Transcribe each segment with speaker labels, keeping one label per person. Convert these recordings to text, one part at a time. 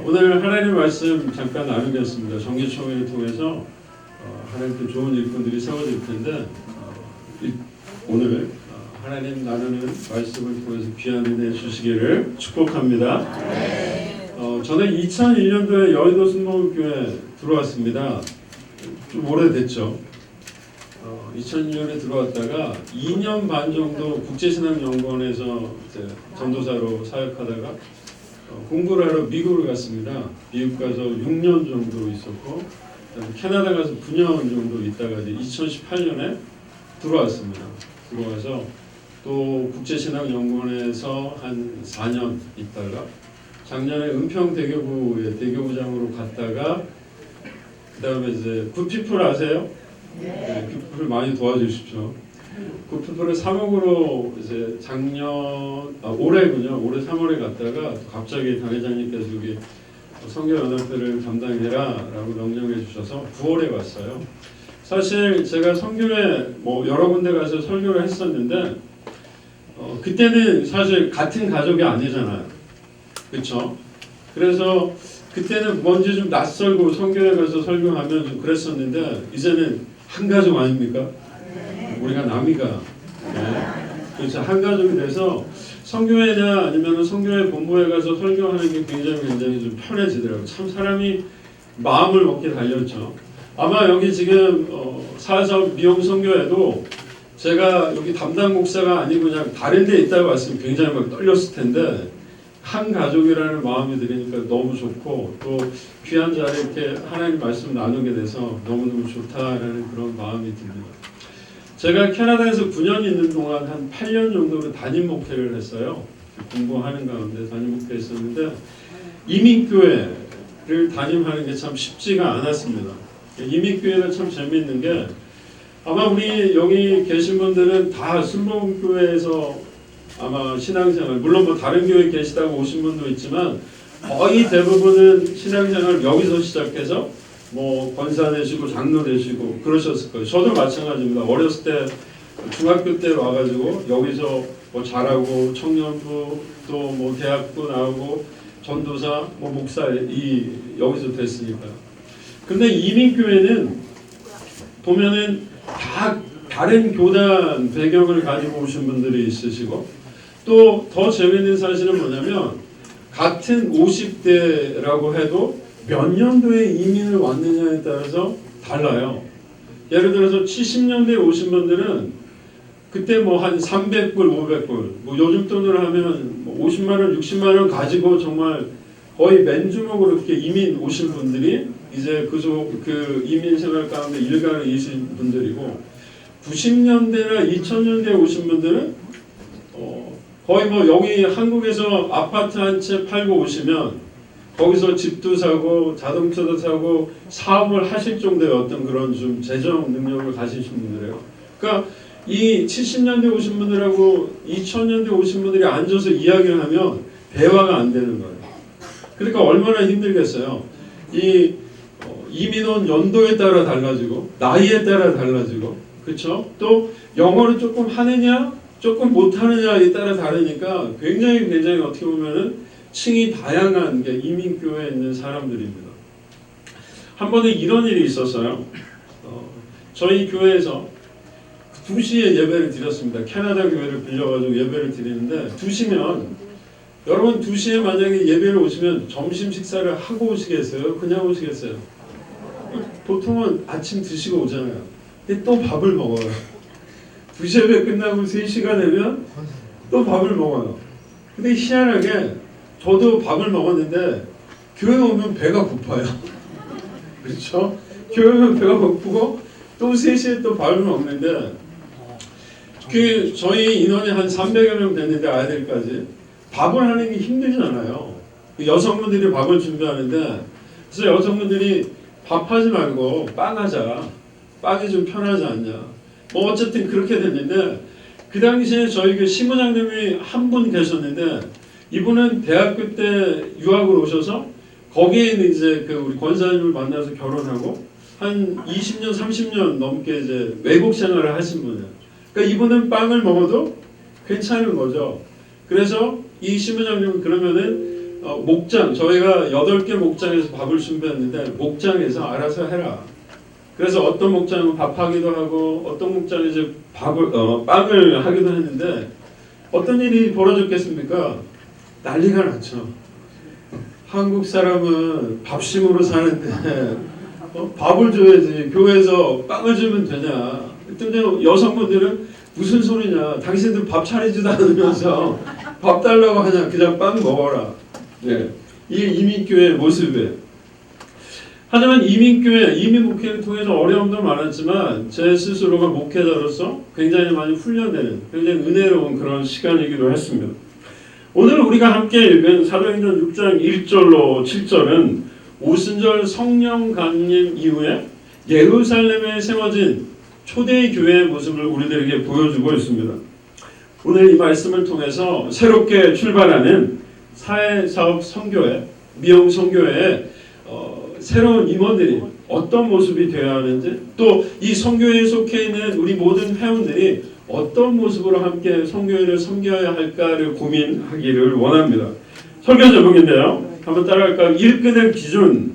Speaker 1: 오늘 하나님 말씀 잠깐 나누겠습니다. 정기총회를 통해서 하나님께 좋은 일꾼들이 세워질 텐데 오늘 하나님 나누는 말씀을 통해서 귀한 은혜 주시기를 축복합니다. 저는 2001년도에 여의도 순복음교회 들어왔습니다. 좀 오래됐죠. 2002년에 들어왔다가 2년 반 정도 국제신앙연구원에서 전도사로 사역하다가 공부를 하러 미국을 갔습니다. 미국 가서 6년 정도 있었고 캐나다 가서 9년 정도 있다가 이제 2018년에 들어왔습니다. 들어와서 또 국제신앙연구원에서 한 4년 있다가 작년에 은평대교구의 대교구장으로 갔다가 그 다음에 이제 굿피플 아세요? 네, 굿피플 많이 도와주십시오. 굿피플을 3억으로 이제 올해군요. 올해 3월에 갔다가 갑자기 당회장님께서 여기 선교연합회를 담당해라라고 명령해 주셔서 9월에 왔어요. 사실 제가 선교회 여러 군데 가서 설교를 했었는데 그때는 사실 같은 가족이 아니잖아요. 그렇죠? 그래서 그때는 뭔지 좀 낯설고 선교회 가서 설교하면 좀 그랬었는데 이제는 한 가족 아닙니까? 우리가 남이가 그렇죠. 한 가족이 돼서 선교회나 아니면 선교회 본부에 가서 설교하는 게 굉장히 좀 편해지더라고요. 참 사람이 마음을 먹게 달렸죠. 아마 여기 지금 사사업 미용 선교회도 제가 여기 담당 목사가 아니고 그냥 다른 데 있다고 왔으면 굉장히 막 떨렸을 텐데 한 가족이라는 마음이 들으니까 너무 좋고 또 귀한 자리에 이렇게 하나님 말씀 나누게 돼서 너무너무 좋다라는 그런 마음이 듭니다. 제가 캐나다에서 9년 있는 동안 한 8년 정도로 담임 목회를 했어요. 공부하는 가운데 담임 목회했었는데 이민교회를 담임하는 게 참 쉽지가 않았습니다. 이민교회가 참 재미있는 게 아마 우리 여기 계신 분들은 다 순복음교회에서 아마 신앙생활, 물론 다른 교회에 계시다고 오신 분도 있지만 거의 대부분은 신앙생활을 여기서 시작해서 권사 되시고 장로 되시고 그러셨을 거예요. 저도 마찬가지입니다. 어렸을 때 중학교 때 와가지고 여기서 자라고 청년부 또 대학부 나오고 전도사 목사 여기서 됐으니까요. 근데 이민교회는 보면은 다 다른 교단 배경을 가지고 오신 분들이 있으시고 또 더 재미있는 사실은 뭐냐면 같은 50대라고 해도 몇 년도에 이민을 왔느냐에 따라서 달라요. 예를 들어서 70년대에 오신 분들은 그때 한 300불, 500불 요즘 돈으로 하면 50만원, 60만원 가지고 정말 거의 맨주먹으로 이렇게 이민 오신 분들이 이제 그 이민 생활 가운데 일가를 이으신 분들이고 90년대나 2000년대에 오신 분들은 거의 여기 한국에서 아파트 한 채 팔고 오시면 거기서 집도 사고 자동차도 사고 사업을 하실 정도의 어떤 그런 좀 재정 능력을 가지신 분들이에요. 그러니까 이 70년대 오신 분들하고 2000년대 오신 분들이 앉아서 이야기를 하면 대화가 안 되는 거예요. 그러니까 얼마나 힘들겠어요. 이 이민 온 연도에 따라 달라지고 나이에 따라 달라지고 그렇죠? 또 영어를 조금 하느냐 조금 못하느냐에 따라 다르니까 굉장히 어떻게 보면은 층이 다양한 게 이민교회에 있는 사람들입니다. 한 번에 이런 일이 있었어요. 저희 교회에서 2시에 예배를 드렸습니다. 캐나다 교회를 빌려가지고 예배를 드리는데 2시면 여러분 2시에 만약에 예배를 오시면 점심 식사를 하고 오시겠어요? 그냥 오시겠어요? 보통은 아침 드시고 오잖아요. 근데 또 밥을 먹어요. 2시 예배 끝나고 3시가 되면 또 밥을 먹어요. 근데 희한하게 저도 밥을 먹었는데 교회 오면 배가 고파요. 그렇죠? 교회 오면 배가 고프고 또 3시에 또 밥을 먹는데 저희 인원이 한 300여 명 됐는데 아이들까지 밥을 하는 게 힘들잖아요. 여성분들이 밥을 준비하는데 그래서 여성분들이 밥하지 말고 빵 하자. 빵이 좀 편하지 않냐. 어쨌든 그렇게 됐는데 그 당시에 저희 그 시무장님이 한 분 계셨는데 이분은 대학교 때 유학을 오셔서 거기에 있는 이제 우리 권사님을 만나서 결혼하고 한 20년, 30년 넘게 이제 외국 생활을 하신 분이에요. 그러니까 이분은 빵을 먹어도 괜찮은 거죠. 그래서 이 시무장님은 그러면은 목장, 저희가 8개 목장에서 밥을 준비했는데 목장에서 알아서 해라. 그래서 어떤 목장은 밥하기도 하고 어떤 목장은 이제 빵을 하기도 했는데 어떤 일이 벌어졌겠습니까? 난리가 났죠. 한국 사람은 밥심으로 사는데 밥을 줘야지 교회에서 빵을 주면 되냐. 그랬더니 여성분들은 무슨 소리냐. 당신들 밥 차리지도 않으면서 밥 달라고 하냐. 그냥 빵 먹어라. 네. 이게 이민교회의 모습이에요. 하지만 이민교회, 이민목회를 통해서 어려움도 많았지만 제 스스로가 목회자로서 굉장히 많이 훈련되는 굉장히 은혜로운 그런 시간이기도 했습니다. 오늘 우리가 함께 읽은 사도행전 6장 1절로 7절은 오순절 성령 강림 이후에 예루살렘에 세워진 초대 교회의 모습을 우리들에게 보여주고 있습니다. 오늘 이 말씀을 통해서 새롭게 출발하는 사회사업 선교회, 미용 선교회의 새로운 임원들이 어떤 모습이 되어야 하는지, 또 이 선교회에 속해 있는 우리 모든 회원들이 어떤 모습으로 함께 선교회를 섬겨야 할까를 고민하기를 원합니다. 설교 제목인데요. 한번 따라할까요? 일꾼의 기준.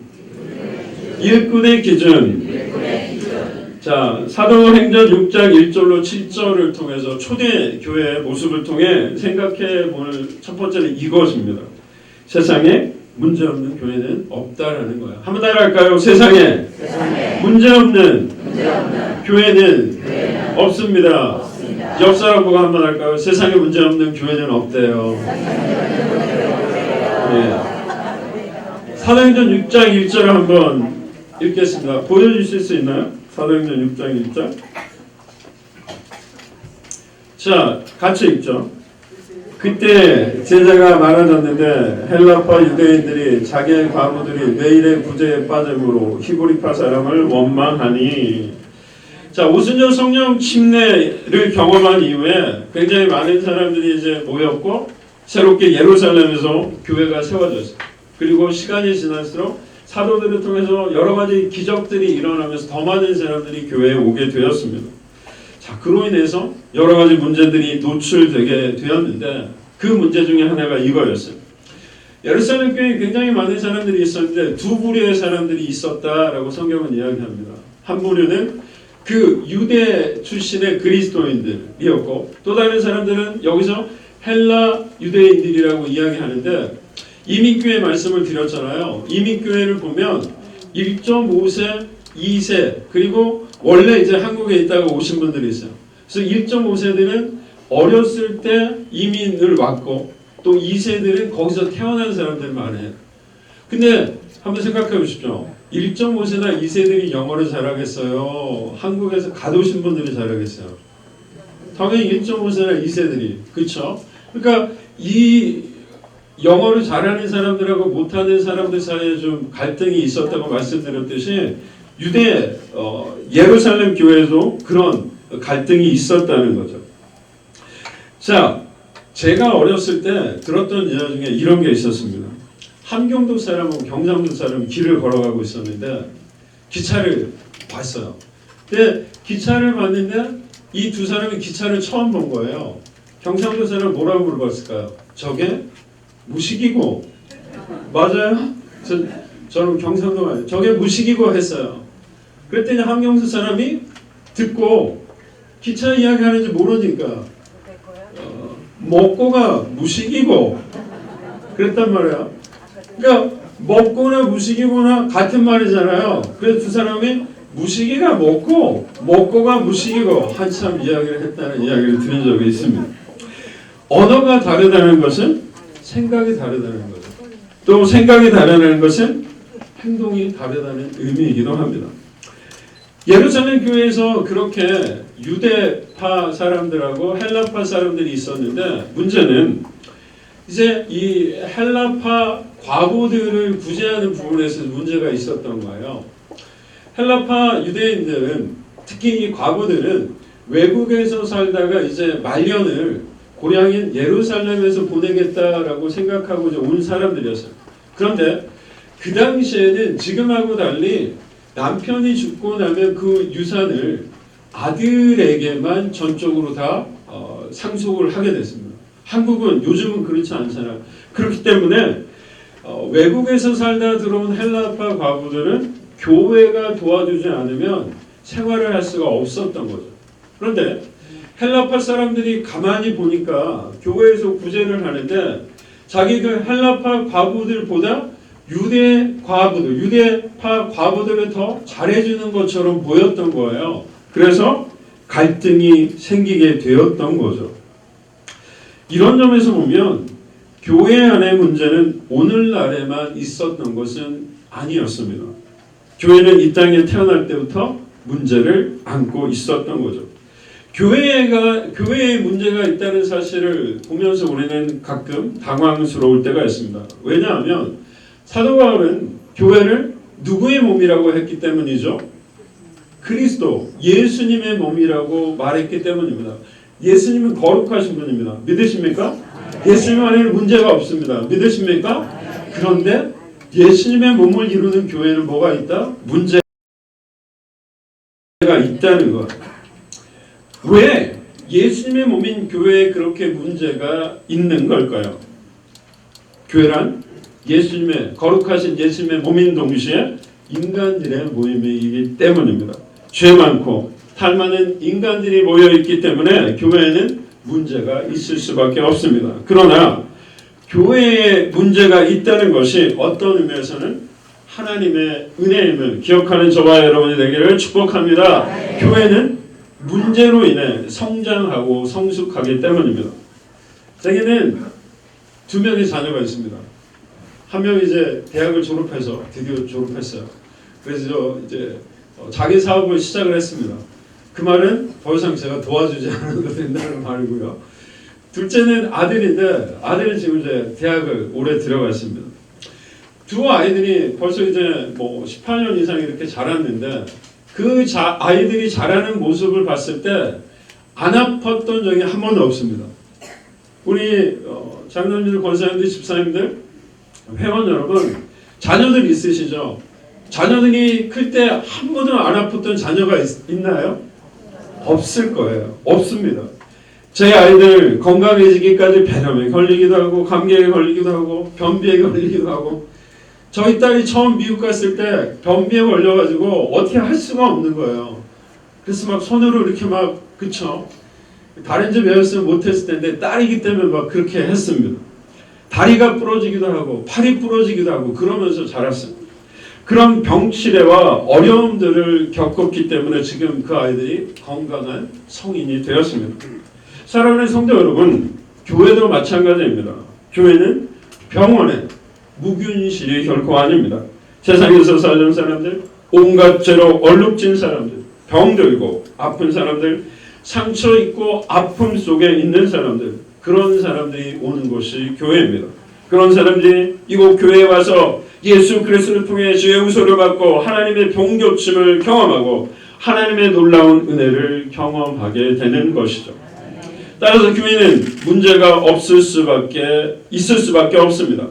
Speaker 1: 일꾼의 기준. 자, 사도행전 6장 1절로 7절을 통해서 초대 교회의 모습을 통해 생각해 볼 첫 번째는 이것입니다. 세상에 문제없는 교회는 없다라는 거야. 한번 따라할까요? 세상에 문제없는 교회는 없습니다. 옆 사람 보고 한번 할까요? 세상에 문제없는 교회는 없대요. 네. 사도행전 6장 1절을 한번 읽겠습니다. 보여주실 수 있나요? 사도행전 6장 1절. 자, 같이 읽죠. 그때 제자가 많아졌는데 헬라파 유대인들이 자기의 과부들이 매일의 구제에 빠짐으로 히브리파 사람을 원망하니. 자, 오순절 성령 침례를 경험한 이후에 굉장히 많은 사람들이 이제 모였고 새롭게 예루살렘에서 교회가 세워졌어요. 그리고 시간이 지날수록 사도들을 통해서 여러 가지 기적들이 일어나면서 더 많은 사람들이 교회에 오게 되었습니다. 자, 그로 인해서 여러 가지 문제들이 노출되게 되었는데 그 문제 중에 하나가 이거였어요. 예루살렘 교회에 굉장히 많은 사람들이 있었는데 두 부류의 사람들이 있었다라고 성경은 이야기합니다. 한 부류는 그 유대 출신의 그리스도인들이었고 또 다른 사람들은 여기서 헬라 유대인들이라고 이야기하는데 이민교회 말씀을 드렸잖아요. 이민교회를 보면 1.5세, 2세 그리고 원래 이제 한국에 있다가 오신 분들이 있어요. 그래서 1.5세들은 어렸을 때 이민을 왔고 또 2세들은 거기서 태어난 사람들 많아요. 근데 한번 생각해 보십시오. 1.5세나 2세들이 영어를 잘하겠어요? 한국에서 가도신 분들이 잘하겠어요? 당연히 1.5세나 2세들이. 그렇죠? 그러니까 이 영어를 잘하는 사람들하고 못하는 사람들 사이에 좀 갈등이 있었다고 말씀드렸듯이 유대 예루살렘 교회에도 그런 갈등이 있었다는 거죠. 자, 제가 어렸을 때 들었던 이야기 중에 이런 게 있었습니다. 함경도 사람하고 경상도 사람이 길을 걸어가고 있었는데 기차를 봤어요. 근데 기차를 봤는데 이 두 사람이 기차를 처음 본 거예요. 경상도 사람 뭐라고 물어봤을까요? 저게 무식이고. 맞아요? 저는 경상도 말이에요. 저게 무식이고 했어요. 그랬더니 함경도 사람이 듣고 기차 이야기하는지 모르니까 먹고가 무식이고 그랬단 말이에요. 그러니까 먹고나 무식이고나 같은 말이잖아요. 그래서 두 사람이 무식이가 먹고 먹고가 무식이고 한참 이야기를 했다는 이야기를 들은 적이 있습니다. 언어가 다르다는 것은 생각이 다르다는 거죠. 또 생각이 다르다는 것은 행동이 다르다는 의미이기도 합니다. 예루살렘 교회에서 그렇게 유대파 사람들하고 헬라파 사람들이 있었는데 문제는 이제 이 헬라파 과부들을 구제하는 부분에서 문제가 있었던 거예요. 헬라파 유대인들은 특히 이 과부들은 외국에서 살다가 이제 말년을 고향인 예루살렘에서 보내겠다라고 생각하고 이제 온 사람들이었어요. 그런데 그 당시에는 지금하고 달리 남편이 죽고 나면 그 유산을 아들에게만 전적으로 다 상속을 하게 됐습니다. 한국은 요즘은 그렇지 않잖아요. 그렇기 때문에 외국에서 살다 들어온 헬라파 과부들은 교회가 도와주지 않으면 생활을 할 수가 없었던 거죠. 그런데 헬라파 사람들이 가만히 보니까 교회에서 구제를 하는데 자기들 헬라파 과부들보다 유대파 과부들을 더 잘해주는 것처럼 보였던 거예요. 그래서 갈등이 생기게 되었던 거죠. 이런 점에서 보면 교회 안의 문제는 오늘날에만 있었던 것은 아니었습니다. 교회는 이 땅에 태어날 때부터 문제를 안고 있었던 거죠. 교회에 문제가 있다는 사실을 보면서 우리는 가끔 당황스러울 때가 있습니다. 왜냐하면 사도 바울은 교회를 누구의 몸이라고 했기 때문이죠? 그리스도, 예수님의 몸이라고 말했기 때문입니다. 예수님은 거룩하신 분입니다. 믿으십니까? 예수님 안에는 문제가 없습니다. 믿으십니까? 그런데 예수님의 몸을 이루는 교회는 뭐가 있다? 문제가 있다는 것. 왜 예수님의 몸인 교회에 그렇게 문제가 있는 걸까요? 교회란 거룩하신 예수님의 몸인 동시에 인간들의 모임이기 때문입니다. 죄 많고 탈 많은 인간들이 모여있기 때문에 교회에는 문제가 있을 수밖에 없습니다. 그러나 교회에 문제가 있다는 것이 어떤 의미에서는 하나님의 은혜임을 기억하는 저와 여러분이 되기를 축복합니다. 교회는 문제로 인해 성장하고 성숙하기 때문입니다. 제게는 2명의 자녀가 있습니다. 한 명이 이제 대학을 졸업해서 드디어 졸업했어요. 그래서 이제 자기 사업을 시작을 했습니다. 그 말은 더 이상 제가 도와주지 않아도 된다는 말이고요. 둘째는 아들인데 아들은 지금 이제 대학을 올해 들어갔습니다. 두 아이들이 벌써 이제 18년 이상 이렇게 자랐는데 그 아이들이 자라는 모습을 봤을 때 안 아팠던 적이 한 번도 없습니다. 우리 장로님들, 권사님들, 집사님들, 회원 여러분, 자녀들 있으시죠? 자녀들이 클 때 한 번도 안 아팠던 자녀가 있나요? 없을 거예요. 없습니다. 제 아이들 건강해지기까지 폐렴에 걸리기도 하고 감기에 걸리기도 하고 변비에 걸리기도 하고 저희 딸이 처음 미국 갔을 때 변비에 걸려가지고 어떻게 할 수가 없는 거예요. 그래서 막 손으로 이렇게 그쵸? 다른 집 애였으면 못했을 텐데 딸이기 때문에 막 그렇게 했습니다. 다리가 부러지기도 하고 팔이 부러지기도 하고 그러면서 자랐습니다. 그런 병치레와 어려움들을 겪었기 때문에 지금 그 아이들이 건강한 성인이 되었습니다. 사랑하는 성도 여러분, 교회도 마찬가지입니다. 교회는 병원의 무균실이 결코 아닙니다. 세상에서 사는 사람들, 온갖 죄로 얼룩진 사람들, 병들고 아픈 사람들, 상처 있고 아픔 속에 있는 사람들, 그런 사람들이 오는 곳이 교회입니다. 그런 사람들이 이곳 교회에 와서 예수 그리스도를 통해 주의 용서를 받고 하나님의 병고침을 경험하고 하나님의 놀라운 은혜를 경험하게 되는 것이죠. 따라서 교회는 문제가 있을 수밖에 없습니다.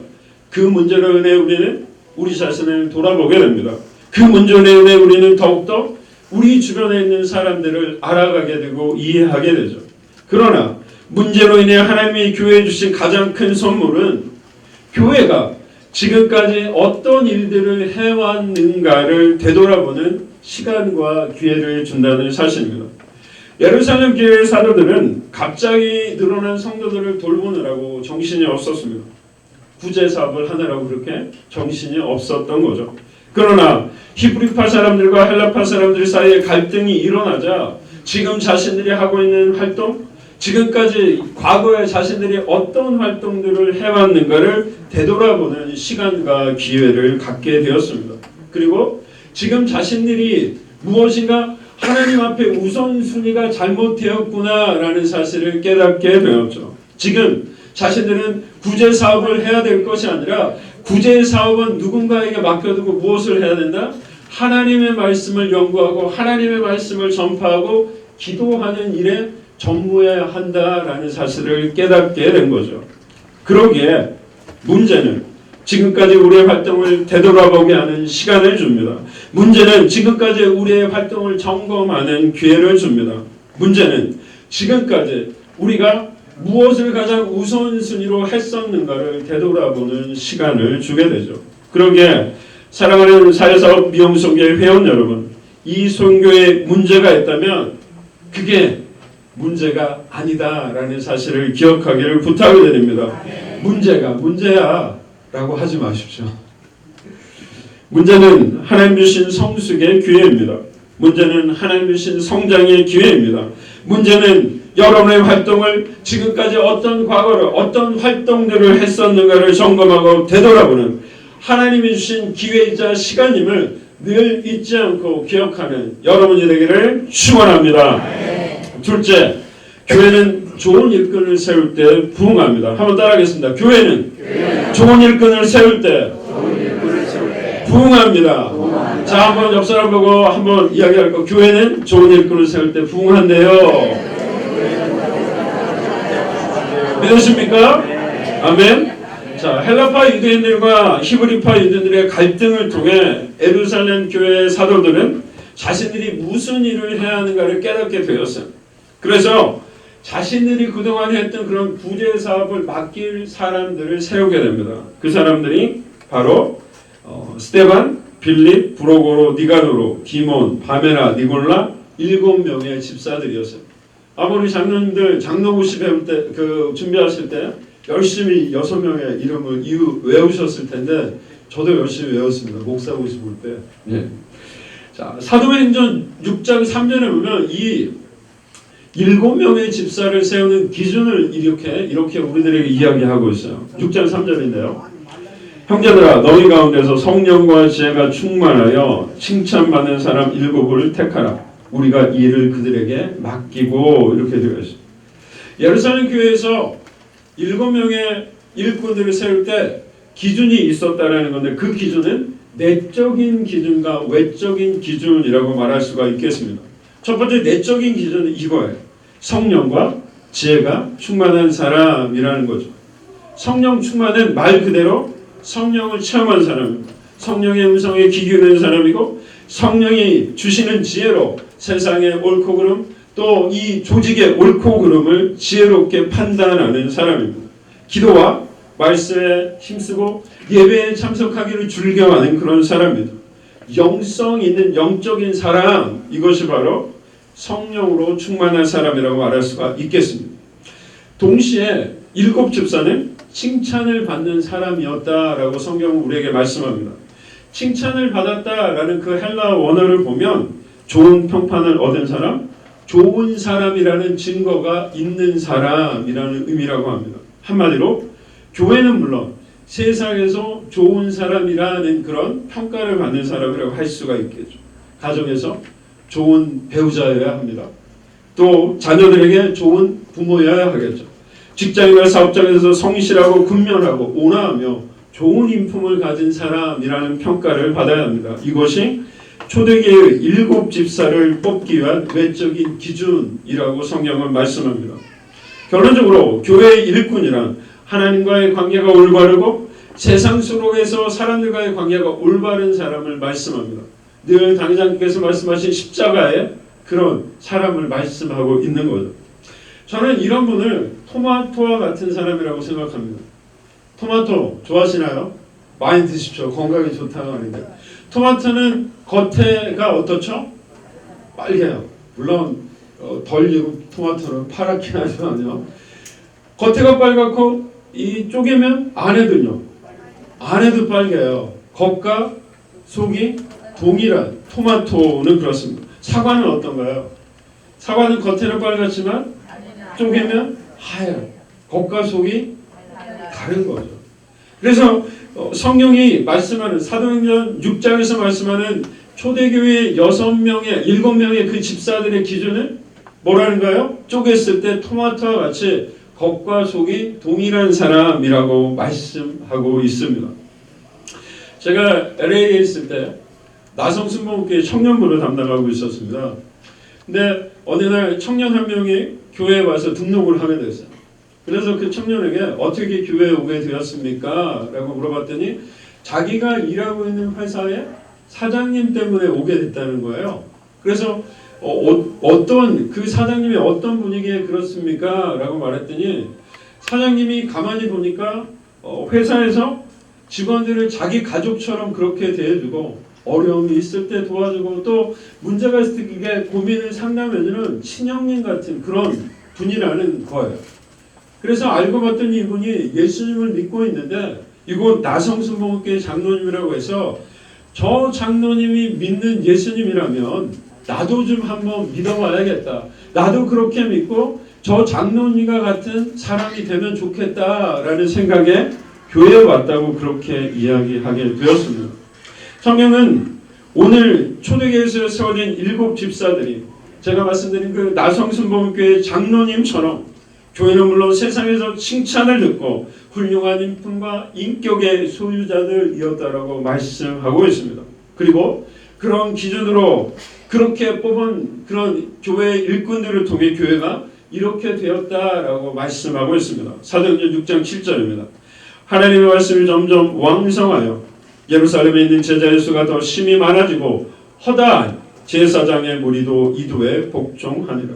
Speaker 1: 그 문제로 인해 우리는 우리 자신을 돌아보게 됩니다. 그 문제로 인해 우리는 더욱더 우리 주변에 있는 사람들을 알아가게 되고 이해하게 되죠. 그러나 문제로 인해 하나님이 교회에 주신 가장 큰 선물은 교회가 지금까지 어떤 일들을 해왔는가를 되돌아보는 시간과 기회를 준다는 사실입니다. 예루살렘 교회의 사도들은 갑자기 늘어난 성도들을 돌보느라고 정신이 없었습니다. 구제 사업을 하느라고 그렇게 정신이 없었던 거죠. 그러나 히브리파 사람들과 헬라파 사람들 사이에 갈등이 일어나자 지금 자신들이 하고 있는 활동, 지금까지 과거에 자신들이 어떤 활동들을 해왔는가를 되돌아보는 시간과 기회를 갖게 되었습니다. 그리고 지금 자신들이 무엇인가 하나님 앞에 우선순위가 잘못되었구나라는 사실을 깨닫게 되었죠. 지금 자신들은 구제 사업을 해야 될 것이 아니라 구제 사업은 누군가에게 맡겨두고 무엇을 해야 된다? 하나님의 말씀을 연구하고 하나님의 말씀을 전파하고 기도하는 일에 전무해야 한다라는 사실을 깨닫게 된 거죠. 그러기에 문제는 지금까지 우리의 활동을 되돌아보게 하는 시간을 줍니다. 문제는 지금까지 우리의 활동을 점검하는 기회를 줍니다. 문제는 지금까지 우리가 무엇을 가장 우선순위로 했었는가를 되돌아보는 시간을 주게 되죠. 그러기에 사랑하는 사회사업 미용송교회 회원 여러분, 이 선교에 문제가 있다면 그게 문제가 아니다라는 사실을 기억하기를 부탁드립니다. 문제가 문제야 라고 하지 마십시오. 문제는 하나님 주신 성숙의 기회입니다. 문제는 하나님 주신 성장의 기회입니다. 문제는 여러분의 활동을 지금까지 어떤 과거를 어떤 활동들을 했었는가를 점검하고 되돌아보는 하나님이 주신 기회이자 시간임을 늘 잊지 않고 기억하는 여러분이 되기를 축원합니다. 둘째, 교회는 좋은 일꾼을 세울 때 부흥합니다. 한번 따라하겠습니다. 교회는 좋은 일꾼을 세울 때 부흥합니다. 자, 한번 옆 사람 보고 한번 이야기할 거. 교회는 좋은 일꾼을 세울 때 부흥한대요. 믿으십니까? 아멘. 자, 헬라파 유대인들과 히브리파 유대인들의 갈등을 통해 예루살렘 교회의 사도들은 자신들이 무슨 일을 해야 하는가를 깨닫게 되었어요. 그래서 자신들이 그동안 했던 그런 구제 사업을 맡길 사람들을 세우게 됩니다. 그 사람들이 바로 스데반, 빌립, 브로고로, 니가노로, 디몬, 바메나, 니골라 7명의 집사들이었어요. 아무리 장로님들 장로고시 배울 때 준비하실 때 열심히 6명의 이름을 외우셨을 텐데 저도 열심히 외웠습니다. 목사고시 볼 때. 예. 자, 사도행전 6장 3절에 보면 이 7명의 집사를 세우는 기준을 이렇게 우리들에게 이야기하고 있어요. 6장 3절인데요. 형제들아, 너희 가운데서 성령과 지혜가 충만하여 칭찬받는 사람 7을 택하라. 우리가 이 일을 그들에게 맡기고, 이렇게 되어 있습니다. 예루살렘 교회에서 7명의 일꾼들을 세울 때 기준이 있었다라는 건데, 그 기준은 내적인 기준과 외적인 기준이라고 말할 수가 있겠습니다. 첫 번째 내적인 기준은 이거예요. 성령과 지혜가 충만한 사람이라는 거죠. 성령 충만은 말 그대로 성령을 체험한 사람입니다. 성령의 음성에 귀 기울이는 사람이고, 성령이 주시는 지혜로 세상의 옳고 그름, 또 이 조직의 옳고 그름을 지혜롭게 판단하는 사람입니다. 기도와 말씀에 힘쓰고 예배에 참석하기를 즐겨하는 그런 사람입니다. 영성 있는 영적인 사람, 이것이 바로 성령으로 충만한 사람이라고 말할 수가 있겠습니다. 동시에 7 집사는 칭찬을 받는 사람이었다라고 성경은 우리에게 말씀합니다. 칭찬을 받았다라는 그 헬라 원어를 보면 좋은 평판을 얻은 사람, 좋은 사람이라는 증거가 있는 사람이라는 의미라고 합니다. 한마디로 교회는 물론 세상에서 좋은 사람이라는 그런 평가를 받는 사람이라고 할 수가 있겠죠. 가정에서 좋은 배우자여야 합니다. 또 자녀들에게 좋은 부모여야 하겠죠. 직장이나 사업장에서 성실하고 근면하고 온화하며 좋은 인품을 가진 사람이라는 평가를 받아야 합니다. 이것이 초대교회의 7 집사를 뽑기 위한 외적인 기준이라고 성경은 말씀합니다. 결론적으로 교회의 일꾼이란 하나님과의 관계가 올바르고 세상 속에서 사람들과의 관계가 올바른 사람을 말씀합니다. 늘 당회장님께서 말씀하신 십자가의 그런 사람을 말씀하고 있는 거죠. 저는 이런 분을 토마토와 같은 사람이라고 생각합니다. 토마토 좋아하시나요? 많이 드십시오. 건강에 좋다는 말인데. 토마토는 겉에가 어떻죠? 빨개요. 물론 덜 익은 토마토는 파랗긴 하지만요. 겉에가 빨갛고 이 쪼개면 안에도요. 안에도 빨개요. 겉과 속이 동일한 토마토는 그렇습니다. 사과는 어떤가요? 사과는 겉에는 빨갛지만 쪼개면 하얘요. 겉과 속이 다른 거죠. 그래서 성경이 말씀하는 사도행전 6장에서 말씀하는 초대교회 7명의 그 집사들의 기준은 뭐라는가요? 쪼갰을 때 토마토와 같이 겉과 속이 동일한 사람이라고 말씀하고 있습니다. 제가 LA에 있을 때 나성순복음교회 청년부를 담당하고 있었습니다. 근데 어느 날 청년 한 명이 교회에 와서 등록을 하게 됐어요. 그래서 그 청년에게 어떻게 교회에 오게 되었습니까? 라고 물어봤더니 자기가 일하고 있는 회사의 사장님 때문에 오게 됐다는 거예요. 그래서 어떤 그 사장님이 어떤 분위기에 그렇습니까? 라고 말했더니 사장님이 가만히 보니까 회사에서 직원들을 자기 가족처럼 그렇게 대해주고 어려움이 있을 때 도와주고 또 문제가 있을 때 그게 고민을 상담해주는 친형님 같은 그런 분이라는 거예요. 그래서 알고 봤더니 이분이 예수님을 믿고 있는데 이곳 나성순복음교회 장로님이라고 해서 저 장로님이 믿는 예수님이라면 나도 좀 한번 믿어봐야겠다. 나도 그렇게 믿고 저 장로님과 같은 사람이 되면 좋겠다라는 생각에 교회에 왔다고 그렇게 이야기하게 되었습니다. 성경은 오늘 초대교회에서 세워진 7 집사들이 제가 말씀드린 그 나성순복음교회 장로님처럼 교회는 물론 세상에서 칭찬을 듣고 훌륭한 인품과 인격의 소유자들이었다라고 말씀하고 있습니다. 그리고 그런 기준으로 그렇게 뽑은 그런 교회 일꾼들을 통해 교회가 이렇게 되었다라고 말씀하고 있습니다. 사도행전 6장 7절입니다. 하나님의 말씀이 점점 왕성하여 예루살렘에 있는 제자의 수가 더 심히 많아지고 허다한 제사장의 무리도 이도에 복종하니라.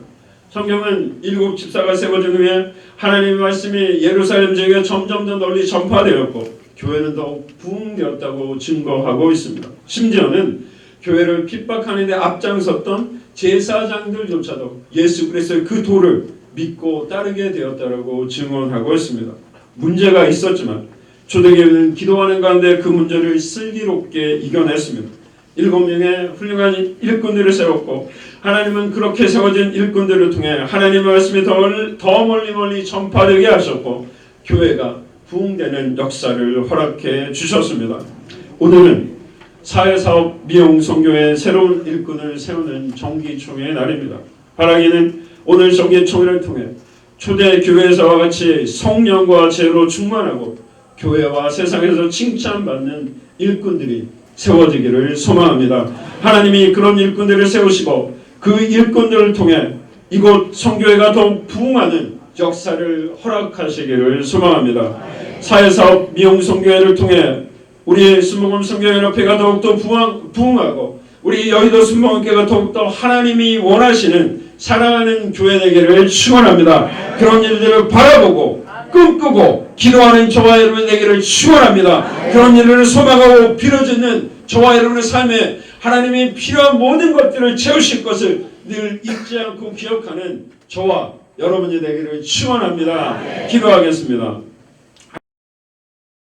Speaker 1: 성경은 7 집사가 세워진 후에 하나님의 말씀이 예루살렘 지역에 점점 더 널리 전파되었고 교회는 더욱 부흥되었다고 증거하고 있습니다. 심지어는 교회를 핍박하는 데 앞장섰던 제사장들조차도 예수 그리스도의 그 도를 믿고 따르게 되었다고 증언하고 있습니다. 문제가 있었지만 초대교회는 기도하는 가운데 그 문제를 슬기롭게 이겨냈습니다. 7명의 훌륭한 일꾼들을 세웠고 하나님은 그렇게 세워진 일꾼들을 통해 하나님의 말씀이 더 멀리 전파되게 하셨고 교회가 부흥되는 역사를 허락해 주셨습니다. 오늘은 사회사업 미용선교의 새로운 일꾼을 세우는 정기총회의 날입니다. 바라기는 오늘 정기총회를 통해 초대교회에서와 같이 성령과 지혜로 충만하고 교회와 세상에서 칭찬받는 일꾼들이 세워지기를 소망합니다. 하나님이 그런 일꾼들을 세우시고 그 일꾼들을 통해 이곳 성교회가 더욱 부흥하는 역사를 허락하시기를 소망합니다. 사회사업 미용선교회를 통해 우리 순복음 선교연합회가 더욱더 부흥하고 우리 여의도 순복음교회가 더욱더 하나님이 원하시는 사랑하는 교회 되기를 축원합니다. 그런 일들을 바라보고 꿈꾸고 기도하는 저와 여러분 되기를 축원합니다. 그런 일을 소망하고 빌어주는 저와 여러분의 삶에 하나님이 필요한 모든 것들을 채우실 것을 늘 잊지 않고 기억하는 저와 여러분이 되기를 축원합니다. 기도하겠습니다.